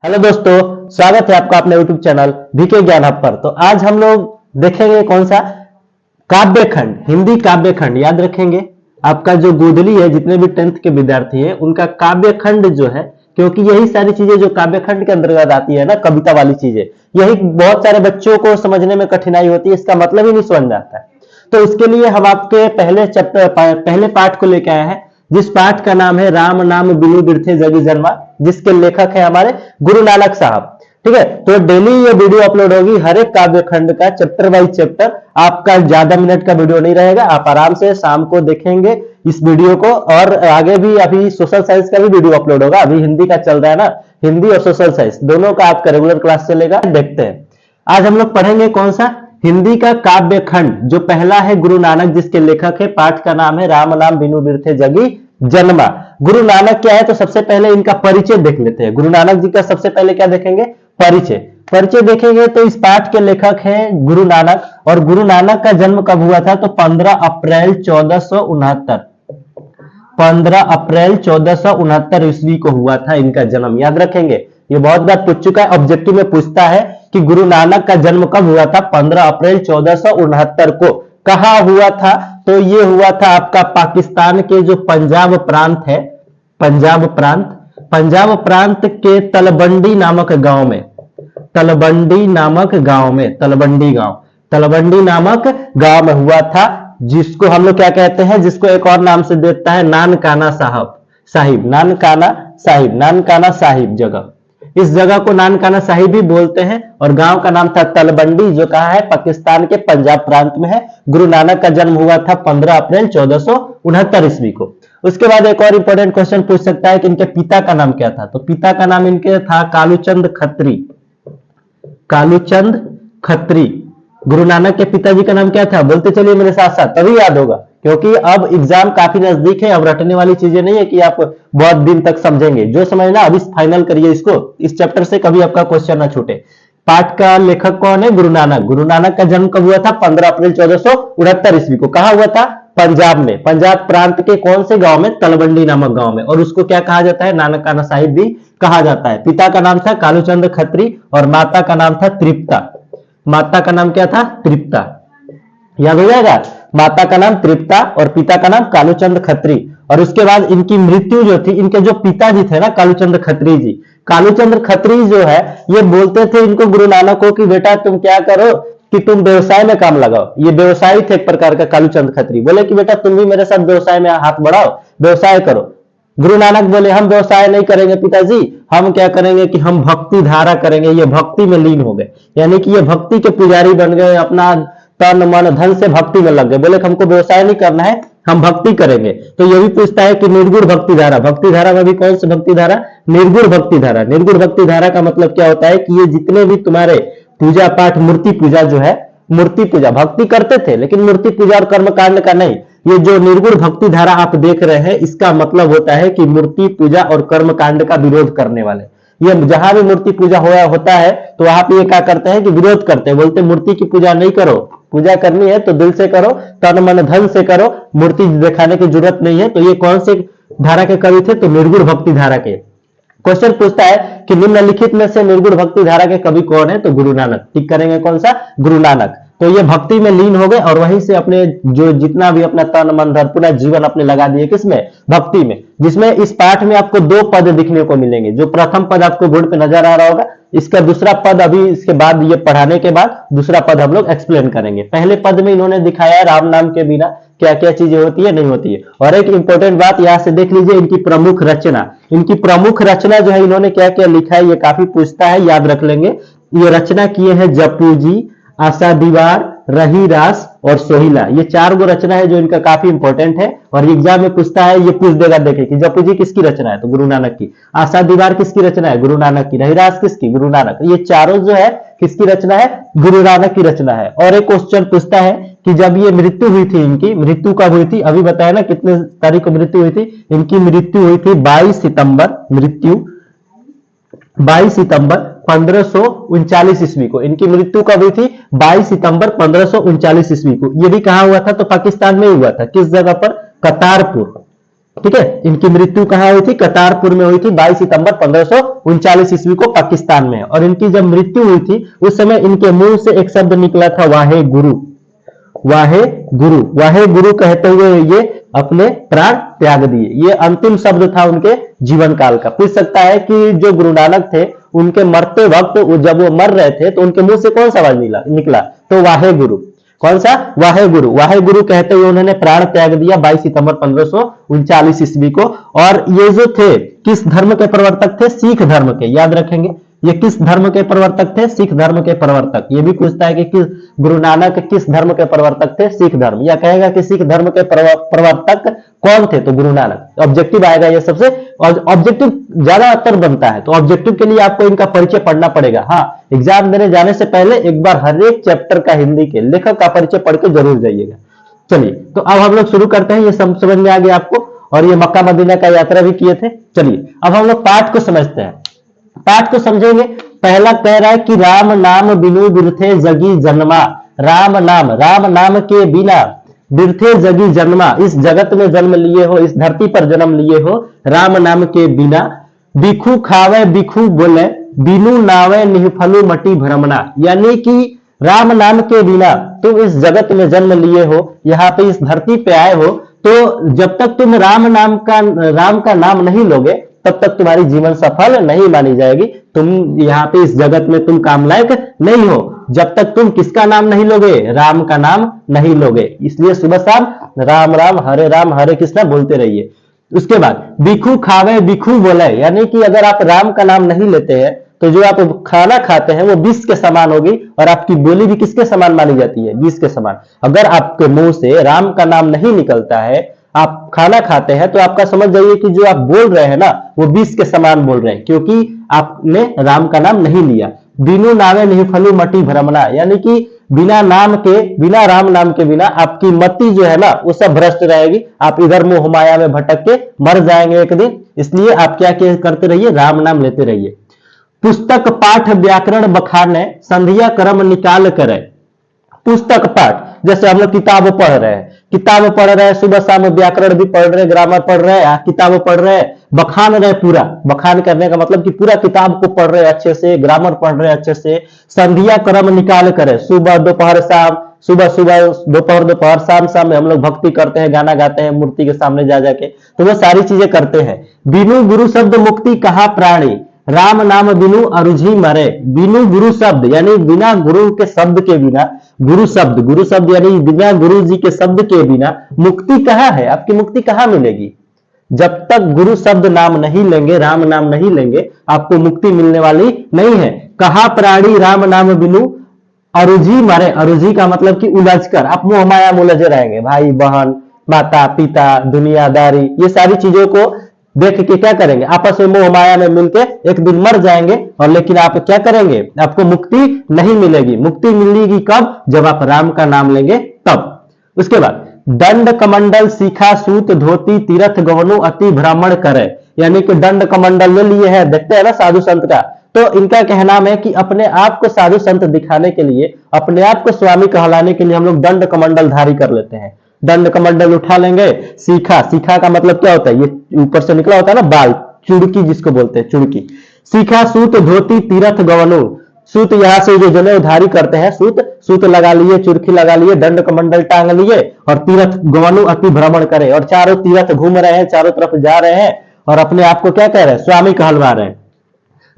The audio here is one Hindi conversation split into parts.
हेलो दोस्तों, स्वागत है आपका अपने यूट्यूब चैनल वीके ज्ञान हब पर। तो आज हम लोग देखेंगे कौन सा काव्य खंड, हिंदी काव्य खंड। याद रखेंगे आपका जो गोदली है, जितने भी 10th के विद्यार्थी हैं उनका काव्य खंड जो है, क्योंकि यही सारी चीजें जो काव्य खंड के अंतर्गत आती है ना, कविता वाली चीजें, यही बहुत सारे बच्चों को समझने में कठिनाई होती है, इसका मतलब ही नहीं समझ में आता है। तो इसके लिए हम आपके पहले पाठ को लेकर आए हैं, जिस पाठ का नाम है राम नाम बिनु बिरथे जगी जन्मा, जिसके लेखक है हमारे गुरु नानक साहब। ठीक है, तो डेली ये वीडियो अपलोड होगी, हर एक काव्य खंड का चैप्टर वाइज चैप्टर। आपका ज्यादा मिनट का वीडियो नहीं रहेगा, आप आराम से शाम को देखेंगे इस वीडियो को। और आगे भी अभी सोशल साइंस का भी वीडियो अपलोड होगा, अभी हिंदी का चल रहा है ना, हिंदी और सोशल साइंस दोनों का आपका रेगुलर क्लास चलेगा। देखते हैं आज हम लोग पढ़ेंगे कौन सा हिंदी का काव्य खंड। जो पहला है गुरु नानक, जिसके लेखक है, पाठ का नाम है राम नाम बिनु बिरथे जगी जन्मा। गुरु नानक क्या है, तो सबसे पहले इनका परिचय देख लेते हैं। गुरु नानक जी का सबसे पहले क्या देखेंगे, परिचय। परिचय देखेंगे तो इस पाठ के लेखक हैं गुरु नानक, और गुरु नानक का जन्म कब हुआ था, तो 15 अप्रैल 1469। 15 अप्रैल 1469 ईस्वी को हुआ था इनका जन्म। याद रखेंगे, ये बहुत बार पूछ चुका है, ऑब्जेक्टिव में पूछता है कि गुरु नानक का जन्म कब हुआ था, 15 अप्रैल 1469 को। कहां हुआ था, तो ये हुआ था आपका पाकिस्तान के जो पंजाब प्रांत है, पंजाब प्रांत के तलबंडी नामक गांव में, तलबंडी नामक गांव में हुआ था, जिसको हम लोग क्या कहते हैं, जिसको एक और नाम से देता है नानकाना साहिब जगह। इस जगह को नानकाना साहिब भी बोलते हैं, और गांव का नाम था तलबंडी, जो कहा है पाकिस्तान के पंजाब प्रांत में है। गुरु नानक का जन्म हुआ था 15 अप्रैल 1469 ईस्वी को। उसके बाद एक और इंपॉर्टेंट क्वेश्चन पूछ सकता है कि इनके पिता का नाम क्या था, तो पिता का नाम इनके था कालूचंद खत्री। गुरु नानक के पिताजी का नाम क्या था, बोलते चलिए मेरे साथ साथ, तभी याद होगा, क्योंकि अब एग्जाम काफी नजदीक है। अब रटने वाली चीजें नहीं है कि आप बहुत दिन तक समझेंगे, जो समझना अभी फाइनल करिए इसको, इस चैप्टर से कभी आपका क्वेश्चन ना छूटे। पाठ का लेखक कौन है, गुरु नानक। गुरु नानक का जन्म कब हुआ था, 15 अप्रैल 1469 ईस्वी को। कहा हुआ था, पंजाब में, पंजाब प्रांत के कौन से गांव में, तलबंडी नामक गांव में। और उसको क्या कहा जाता है, नानकाना साहिब भी कहा जाता है। पिता का नाम था कालूचंद खत्री और माता का नाम था तृप्ता। माता का नाम क्या था, तृप्ता। याद हो जाएगा, माता का नाम तृप्ता और पिता का नाम कालूचंद खत्री। और उसके बाद इनकी मृत्यु जो थी, इनके जो पिताजी थे ना कालूचंद खत्री जी, कालूचंद खत्री जो है, ये बोलते थे इनको गुरु नानक को कि बेटा तुम क्या करो कि तुम व्यवसाय में काम लगाओ। ये व्यवसायी थे एक प्रकार का कालूचंद खत्री, बोले कि बेटा तुम भी मेरे साथ व्यवसाय में हाथ बढ़ाओ, व्यवसाय करो। गुरु नानक बोले हम व्यवसाय नहीं करेंगे पिताजी, हम क्या करेंगे कि हम भक्ति धारा करेंगे। ये भक्ति में लीन हो गए, यानी कि ये भक्ति के पुजारी बन गए, अपना तन मन धन से भक्ति में लग गए। बोले हमको व्यवसाय नहीं करना है, हम भक्ति करेंगे। तो ये भी पूछता है कि निर्गुण भक्ति धारा, भक्ति धारा में भी कौन सी भक्ति धारा, निर्गुण भक्ति धारा। निर्गुण भक्ति धारा का मतलब क्या होता है कि ये जितने भी तुम्हारे पूजा पाठ, मूर्ति पूजा जो है, मूर्ति पूजा भक्ति करते थे, लेकिन मूर्ति पूजा और कर्मकांड का नहीं। ये जो निर्गुण भक्ति धारा आप देख रहे हैं, इसका मतलब होता है कि मूर्ति पूजा और कर्मकांड का विरोध करने वाले। ये जहां भी मूर्ति पूजा होता है तो वहां पे ये क्या करते हैं कि विरोध करते हैं, बोलते मूर्ति की पूजा नहीं करो, पूजा करनी है तो दिल से करो, तन मन धन से करो, मूर्ति दिखाने की जरूरत नहीं है। तो ये कौन से धारा के कवि थे, तो निर्गुण भक्ति धारा के। क्वेश्चन पूछता है कि निम्नलिखित में से निर्गुण भक्ति धारा के कवि कौन है, तो गुरु नानक। टिक करेंगे कौन सा, गुरु नानक। तो ये भक्ति में लीन हो गए और वहीं से अपने जो जितना भी अपना तन मन धन पूरा जीवन अपने लगा दिए, किसमें, भक्ति में। जिसमें इस पाठ में आपको 2 पद दिखने को मिलेंगे। जो प्रथम पद आपको बोर्ड पे नजर आ रहा होगा, इसका दूसरा पद अभी इसके बाद, ये पढ़ाने के बाद दूसरा पद हम लोग एक्सप्लेन करेंगे। पहले पद में इन्होंने दिखाया है राम नाम के बिना क्या क्या चीजें होती है, नहीं होती है। और एक इंपॉर्टेंट बात यहां से देख लीजिए, इनकी प्रमुख रचना। इनकी प्रमुख रचना जो है, इन्होंने क्या क्या लिखा है, ये काफी पूछता है, याद रख लेंगे। ये रचना किए हैं जप्पू जी, आशा दीवार, रहीरास और सोहिला। ये 4 गो रचना है जो इनका काफी इंपॉर्टेंट है, और एग्जाम में पूछता है, ये पूछ देगा, देखे कि जप्पू जी किसकी रचना है, तो गुरु नानक की। आशा दीवार किसकी रचना है, गुरु नानक की। रहीरास किसकी, गुरु नानक। ये चारों जो है किसकी रचना है, गुरु नानक की रचना है। और एक क्वेश्चन पूछता है कि जब ये मृत्यु हुई थी, इनकी मृत्यु कब हुई थी, अभी बताया ना कितने तारीख को मृत्यु हुई थी। इनकी मृत्यु हुई थी 22 सितंबर, मृत्यु 22 सितंबर 1539 ईस्वी को। इनकी मृत्यु कब हुई थी, 22 सितंबर 1539 ईस्वी को। ये भी कहा हुआ था, तो पाकिस्तान में हुआ था। किस जगह पर, करतारपुर। ठीक है। इनकी मृत्यु कहाँ हुई थी? करतारपुर में हुई थी 22 सितंबर 1539 ईस्वी को पाकिस्तान में। और इनकी जब मृत्यु हुई थी उस समय इनके मुंह से एक शब्द निकला था, वाहे गुरु। वाहे गुरु, वाहे गुरु कहते हुए ये अपने प्राण त्याग दिए। ये अंतिम शब्द था उनके जीवन काल का। पूछ सकता है कि जो गुरु नानक थे उनके मरते वक्त जब वो मर रहे थे तो उनके मुंह से कौन सा आवाज निकला? तो वाहे गुरु। कौन सा? वाहे गुरु। वाहे गुरु कहते हुए उन्होंने प्राण त्याग दिया 22 सितंबर 1539 ईस्वी को। और ये जो थे किस धर्म के प्रवर्तक थे? सिख धर्म के। याद रखेंगे, ये किस धर्म के प्रवर्तक थे? सिख धर्म के प्रवर्तक। ये भी पूछता है कि किस गुरु नानक किस धर्म के प्रवर्तक थे? सिख धर्म। या कहेगा कि सिख धर्म के प्रवर्तक कौन थे? तो गुरु नानक। ऑब्जेक्टिव आएगा ये सबसे, और ऑब्जेक्टिव ज्यादातर बनता है तो ऑब्जेक्टिव के लिए आपको इनका परिचय पढ़ना पड़ेगा। हाँ, एग्जाम देने जाने से पहले एक बार हर एक चैप्टर का हिंदी के लेखक का परिचय पढ़ के जरूर जाइएगा। चलिए, तो अब हम लोग शुरू करते हैं। ये समझ में आ गया आपको, और ये मक्का मदीना का यात्रा भी किए थे। चलिए अब हम लोग पाठ को समझते हैं। पाठ को समझेंगे। पहला कह रहा है कि राम नाम बिनु बिरथे जगी जन्मा। राम नाम के बिना बिरथे जगी जन्मा, इस जगत में जन्म लिए हो, इस धरती पर जन्म लिए हो, राम नाम के बिना। बिखू खावे बिखू बोले, बिनु नावे निहफलु मटी भ्रमणा। यानी कि राम नाम के बिना तुम इस जगत में जन्म लिए हो, यहाँ पे इस धरती पे आए हो, तो जब तक तुम राम का नाम नहीं लोगे तब तक तुम्हारी जीवन सफल नहीं मानी जाएगी। तुम यहाँ पे इस जगत में तुम काम लायक नहीं हो जब तक तुम किसका नाम नहीं लोगे? राम का नाम नहीं लोगे। इसलिए सुबह शाम राम राम हरे कृष्णा बोलते रहिए। उसके बाद बिखू खावे बिखू बोले, यानी कि अगर आप राम का नाम नहीं लेते हैं तो जो आप खाना खाते हैं वो विष के समान होगी, और आपकी बोली भी किसके समान मानी जाती है? विष के समान। अगर आपके मुंह से राम का नाम नहीं निकलता है, आप खाना खाते हैं, तो आपका समझ जाइए कि जो आप बोल रहे हैं ना वो विष के समान बोल रहे हैं, क्योंकि आपने राम का नाम नहीं लिया। बिनु नामे नहीं फलू मटी भ्रमणा, यानी कि बिना राम नाम के बिना आपकी मति जो है ना वो सब भ्रष्ट रहेगी। आप इधर मोह माया में भटक के मर जाएंगे एक दिन। इसलिए आप क्या करते रहिए? राम नाम लेते रहिए। पुस्तक पाठ व्याकरण बखाने, संध्या कर्म निकाल करे। पुस्तक पाठ, जैसे हम लोग किताब पढ़ रहे हैं, सुबह शाम व्याकरण भी पढ़ रहे हैं, ग्रामर पढ़ रहे हैं, किताब पढ़ रहे हैं, बखान रहे पूरा। बखान करने का मतलब कि पूरा किताब को पढ़ रहे हैं अच्छे से, ग्रामर पढ़ रहे हैं अच्छे से। संध्या कर्म निकाल करे, सुबह दोपहर शाम, सुबह दोपहर शाम में हम लोग भक्ति करते हैं, गाना गाते हैं मूर्ति के सामने जा जाके, तो वो सारी चीजें करते हैं। बिनु गुरु शब्द मुक्ति कहा प्राणी, राम नाम बिनु अरुझी मरे। बिनु गुरु शब्द यानी बिना गुरु के शब्द के बिना, गुरु शब्द यानी बिना गुरु जी के शब्द के बिना मुक्ति कहाँ है? आपकी मुक्ति कहाँ मिलेगी? जब तक गुरु शब्द नाम नहीं लेंगे, राम नाम नहीं लेंगे, आपको मुक्ति मिलने वाली नहीं है। कहा प्राणी राम नाम बिनु अरुझी मरे। अरुझी का मतलब कि उलझ कर, आप मोह माया में उलझे रहेंगे। भाई बहन, माता पिता, दुनियादारी, ये सारी चीजों को देख के क्या करेंगे? आपस में मोह माया में मिलके एक दिन मर जाएंगे। और लेकिन आप क्या करेंगे? आपको मुक्ति नहीं मिलेगी। मुक्ति मिलेगी कब? जब आप राम का नाम लेंगे तब। उसके बाद दंड कमंडल सीखा सूत धोती तीर्थ गवनु अति भ्रमण करे, यानी कि दंड कमंडल ले लिए हैं, देखते हैं ना साधु संत का, तो इनका कहना है कि अपने आप को साधु संत दिखाने के लिए, अपने आप को स्वामी कहलाने के लिए हम लोग दंड कमंडल धारी कर लेते हैं। दंड कमंडल उठा लेंगे। सीखा का मतलब क्या होता है? ये ऊपर से निकला होता है ना बाल, चुड़की जिसको बोलते हैं, चुड़की। सीखा सूत धोती तीर्थ गवनु, सूत यहाँ से जो जनेऊधारी करते हैं, सूत लगा लिए, चुरखी लगा लिए, दंड कमंडल टांग लिए, और तीर्थ गवनु अति भ्रमण करे, और चारों तीर्थ घूम रहे हैं, चारों तरफ जा रहे हैं, और अपने आप को क्या कह रहे हैं? स्वामी कहलवा रहे हैं।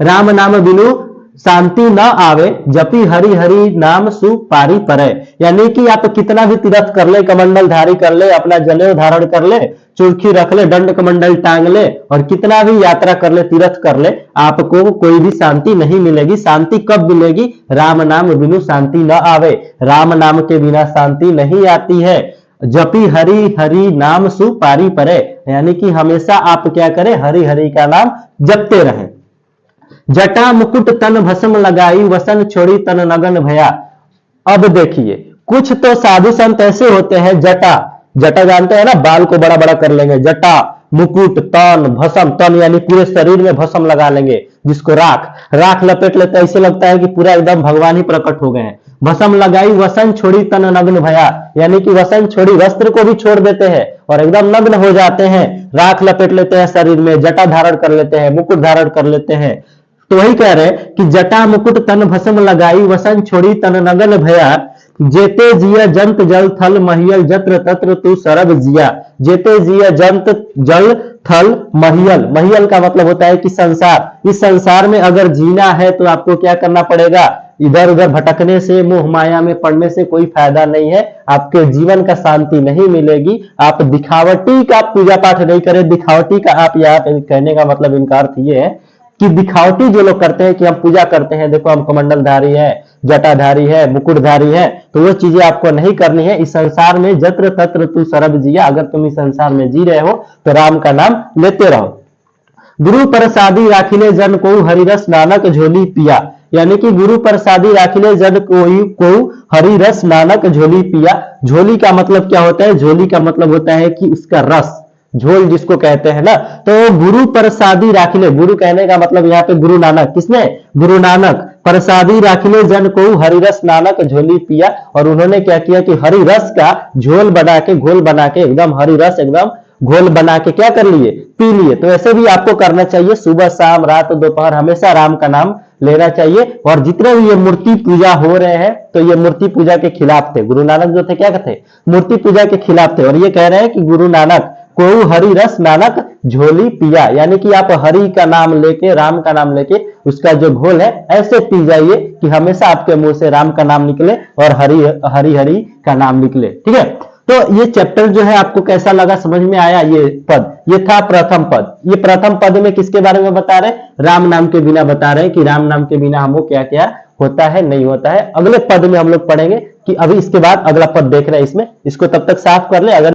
राम नाम बिनु शांति न आवे, जपी हरि हरि नाम सुपारी परे, यानी कि आप कितना भी तीर्थ कर ले, कमंडल धारी कर ले, अपना जनेऊ धारण कर ले, चुरखी रख ले, दंड कमंडल टांग ले, और कितना भी यात्रा कर ले, तीर्थ कर ले, आपको कोई भी शांति नहीं मिलेगी। शांति कब मिलेगी? राम नाम बिनु शांति न आवे, राम नाम के बिना शांति नहीं आती है। जपी हरि हरि नाम सुपारी परे, यानी कि हमेशा आप क्या करें? हरि हरि का नाम जपते रहें। जटा मुकुट तन भस्म लगाई, वसन छोड़ी तन नगन भया। अब देखिए, कुछ तो साधु संत ऐसे होते हैं, जटा जानते हैं ना, बाल को बड़ा बड़ा कर लेंगे, जटा मुकुट तन भस्म, तन यानी पूरे शरीर में भस्म लगा लेंगे, जिसको राख लपेट लेते, ऐसे लगता है कि पूरा एकदम भगवान ही प्रकट हो गए हैं। भस्म लगाई वसन छोड़ी तन नग्न भया, यानी कि वसन छोड़ी वस्त्र को भी छोड़ देते हैं और एकदम नग्न हो जाते हैं, राख लपेट लेते हैं शरीर में, जटा धारण कर लेते हैं, मुकुट धारण कर लेते हैं। तो वही कह रहे हैं कि जटा मुकुट तन भस्म लगाई वसन छोड़ी तन नगन भया, जेते जिया जंत जल थल महियल जत्र तत्र तू सरब जिया। जेते जिया जंत जल थल महियल, महियल का मतलब होता है कि संसार, इस संसार में अगर जीना है तो आपको क्या करना पड़ेगा, इधर उधर भटकने से, मोह माया में पड़ने से कोई फायदा नहीं है, आपके जीवन का शांति नहीं मिलेगी। आप दिखावटी का पूजा पाठ नहीं करें, दिखावटी का आप यहाँ पे कहने का मतलब इनका अर्थ ये है कि दिखावटी जो लोग करते हैं कि हम पूजा करते हैं, देखो हम कमंडलधारी है, जटाधारी है, मुकुटधारी है, तो वो चीजें आपको नहीं करनी है। इस संसार में जत्र तत्र तू सरब जिया, अगर तुम इस संसार में जी रहे हो तो राम का नाम लेते रहो। गुरु प्रसादी राखिले जन को हरिरस नानक झोली पिया, यानी कि गुरु प्रसादी राखिले जन को हरिरस नानक झोली पिया। झोली का मतलब क्या होता है, झोली का मतलब होता है कि उसका रस, झोल जिसको कहते हैं ना। तो गुरु प्रसादी राखिले, गुरु कहने का मतलब यहाँ पे गुरु नानक, किसने, गुरु नानक, प्रसादी राखिले जन को हरिरस नानक झोली पिया, और उन्होंने क्या किया कि हरिरस का झोल बना के, घोल बना के, एकदम हरिरस एकदम घोल बना के क्या कर लिए, पी लिए। तो ऐसे भी आपको करना चाहिए, सुबह शाम रात दोपहर हमेशा राम का नाम लेना चाहिए। और जितने भी ये मूर्ति पूजा हो रहे हैं तो ये मूर्ति पूजा के खिलाफ थे, गुरु नानक जो थे क्या कहते, मूर्ति पूजा के खिलाफ थे। और ये कह रहे हैं कि गुरु नानक को हरि रस नानक झोली पिया, यानी कि आप हरि का नाम लेके, राम का नाम लेके उसका जो घोल है ऐसे पी जाइए कि हमेशा आपके मुंह से राम का नाम निकले और हरि हरि हरि का नाम निकले। ठीक है, तो ये चैप्टर जो है आपको कैसा लगा, समझ में आया। ये पद, ये था प्रथम पद। ये प्रथम पद में किसके बारे में बता रहे, राम नाम के बिना बता रहे हैं कि राम नाम के बिना हमको क्या क्या होता है, नहीं होता है। अगले पद में हम लोग पढ़ेंगे कि अभी इसके बाद अगला पद देख रहे हैं इसमें, इसको तब तक साफ कर ले। अगर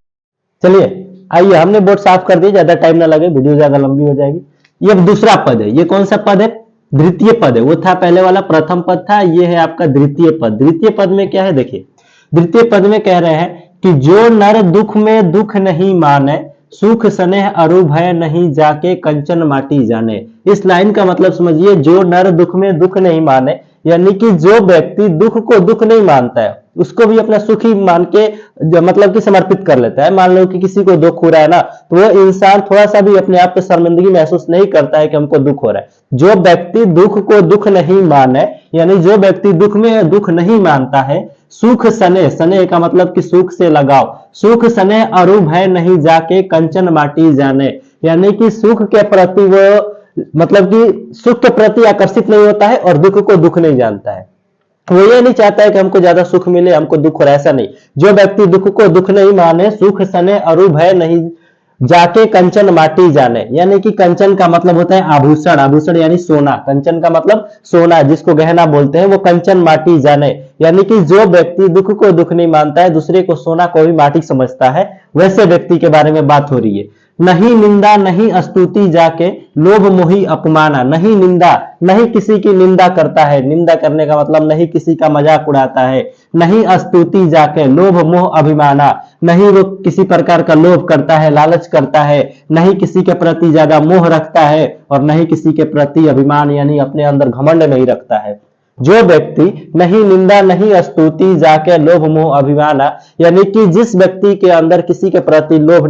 चलिए आइए, हमने बोर्ड साफ कर दिया, ज्यादा टाइम ना लगे, वीडियो ज्यादा लंबी हो जाएगी। ये अब दूसरा पद है, ये कौन सा पद है, द्वितीय पद है। वो था पहले वाला प्रथम पद था, ये है आपका द्वितीय पद। द्वितीय पद में क्या है देखिए, द्वितीय पद में कह रहे हैं कि जो नर दुख में दुख नहीं माने, सुख स्नेह अरु भय नहीं जाके कंचन माटी जाने। इस लाइन का मतलब समझिए, जो नर दुख में दुख नहीं माने, यानी कि जो व्यक्ति दुख को दुख नहीं मानता है, उसको भी अपना सुख ही मान के मतलब कि समर्पित कर लेता है। मान लो कि किसी को दुख हो रहा है ना, तो वो इंसान थोड़ा सा भी अपने आप पे शर्मिंदगी महसूस नहीं करता है कि हमको दुख हो रहा है। जो व्यक्ति दुख को दुख नहीं माने, यानी जो व्यक्ति दुख में दुख नहीं मानता है, सुख स्नेह, स्नेह का मतलब कि सुख से लगाव, सुख स्नेह अरु भय नहीं जाके कंचन माटी जाने, यानी कि सुख के प्रति वो मतलब कि सुख के प्रति आकर्षित नहीं होता है और दुख को दुख नहीं जानता है। वो ये नहीं चाहता है कि हमको ज्यादा सुख मिले, हमको दुख हो रहा है, ऐसा नहीं। जो व्यक्ति दुख को दुख नहीं माने, सुख स्नेह अरु भय नहीं जाके कंचन माटी जाने, यानी कि कंचन का मतलब होता है आभूषण, आभूषण यानी सोना, कंचन का मतलब सोना, जिसको गहना बोलते हैं, वो कंचन माटी जाने, यानी कि जो व्यक्ति दुख को दुख नहीं मानता है, दूसरे को सोना को भी माटी समझता है, वैसे व्यक्ति के बारे में बात हो रही है। नहीं निंदा नहीं स्तुति जाके लोभ मोही अपमाना, नहीं निंदा, नहीं किसी की निंदा करता है, निंदा करने का मतलब नहीं किसी का मजाक उड़ाता है। नहीं स्तुति जाके लोभ मोह अभिमाना, नहीं वो किसी प्रकार का लोभ करता है, लालच करता है, नहीं किसी के प्रति ज्यादा मोह रखता है और नहीं किसी के प्रति अभिमान यानी अपने अंदर घमंड नहीं रखता है। जो व्यक्ति नहीं निंदा नहीं स्तुति जाके लोभ मोह अभिमाना, यानी कि जिस व्यक्ति के अंदर किसी के प्रति लोभ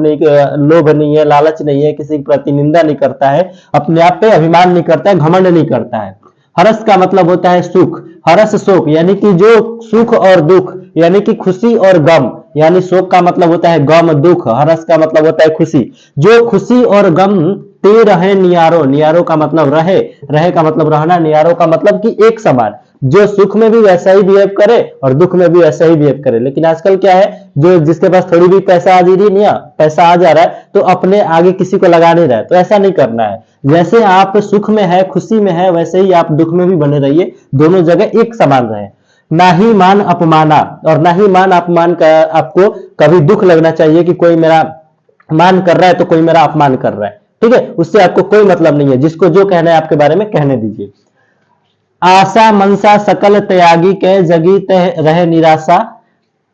नहीं है, लालच नहीं है, किसी के प्रति निंदा नहीं करता है, अपने आप पे अभिमान नहीं करता है, घमंड नहीं करता है। हर्ष का मतलब होता है सुख, हर्ष शोक, यानी कि जो सुख और दुख, यानी कि खुशी और गम, यानी शोक का मतलब होता है गम दुख, हर्ष का मतलब होता है खुशी। जो खुशी और गम ते रहे नियारो, नियारो का मतलब रहे, रहे का मतलब रहना, नियारो का मतलब कि एक समान, जो सुख में भी वैसा ही बिहेव करे और दुख में भी वैसा ही बिहेव करे। लेकिन आजकल क्या है, जो जिसके पास थोड़ी भी पैसा आ जा रही है, पैसा आ जा रहा है, तो अपने आगे किसी को लगा नहीं रहा है, तो ऐसा नहीं करना है। जैसे आप सुख में है, खुशी में है, वैसे ही आप दुख में भी बने रहिए, दोनों जगह एक समान रहे। ना ही मान अपमाना, और ना ही मान अपमान का आपको कभी दुख लगना चाहिए कि कोई मेरा मान कर रहा है तो कोई मेरा अपमान कर रहा है, ठीक है, उससे आपको कोई मतलब नहीं है। जिसको जो कहना है आपके बारे में कहने दीजिए। आशा मनसा सकल त्यागी के जगी तह रहे निराशा,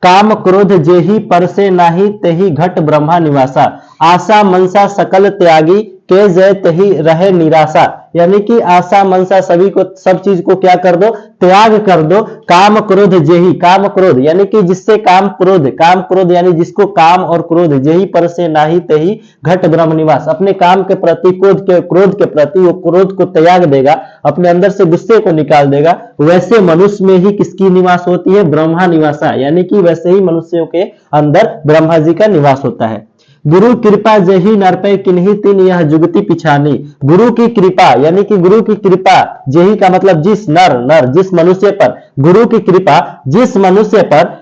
काम क्रोध जेहि पर से नाही तेहि घट ब्रह्मा निवासा। आशा मनसा सकल त्यागी के जय तही रहे निराशा, यानी कि आशा मनसा सभी को, सब चीज को क्या कर दो, त्याग कर दो। काम क्रोध जेहि, काम क्रोध यानी कि जिससे काम क्रोध यानी जिसको काम और क्रोध, जेहि पर से नाही तेहि घट ब्रह्म निवास, अपने काम के प्रति, क्रोध के प्रति वो क्रोध को त्याग देगा, अपने अंदर से गुस्से को निकाल देगा, वैसे मनुष्य में ही किसकी निवास होती है, ब्रह्मा निवासा, यानी कि वैसे ही मनुष्यों के अंदर ब्रह्मा जी का निवास होता है। गुरु कृपा जही नर पे किन्हीं तीन यह जुगति पिछानी, गुरु की कृपा यानी कि गुरु की कृपा, जही का मतलब जिस जिस मनुष्य पर, गुरु की कृपा जिस मनुष्य पर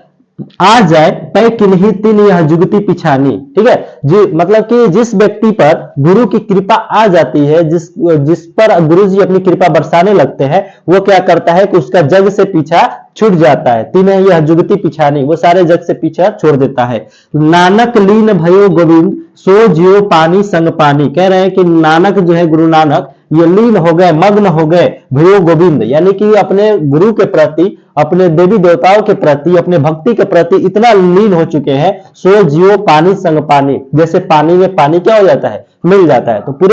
आ जाए, पै किन्हीं तीन यह जुगति पिछानी, ठीक है जी, मतलब कि जिस व्यक्ति पर गुरु की कृपा आ जाती है, जिस पर गुरु जी अपनी कृपा बरसाने लगते हैं, वो क्या करता है कि उसका जग से पीछा छूट जाता है। तीन यह जुगति पिछानी, वो सारे जग से पीछा छोड़ देता है। नानक लीन भयो गोविंद सो जियो पानी संग पानी, कह रहे हैं कि नानक जो है, गुरु नानक ये लीन हो गए, मग्न हो गए, भयो गोविंद यानी कि अपने गुरु के प्रति, अपने देवी देवताओं के प्रति, अपने भक्ति के प्रति इतना लीन हो चुके हैं, सो जियो पानी संग पानी, जैसे पानी में पानी क्या हो जाता है, मिल जाता है। तो पूरे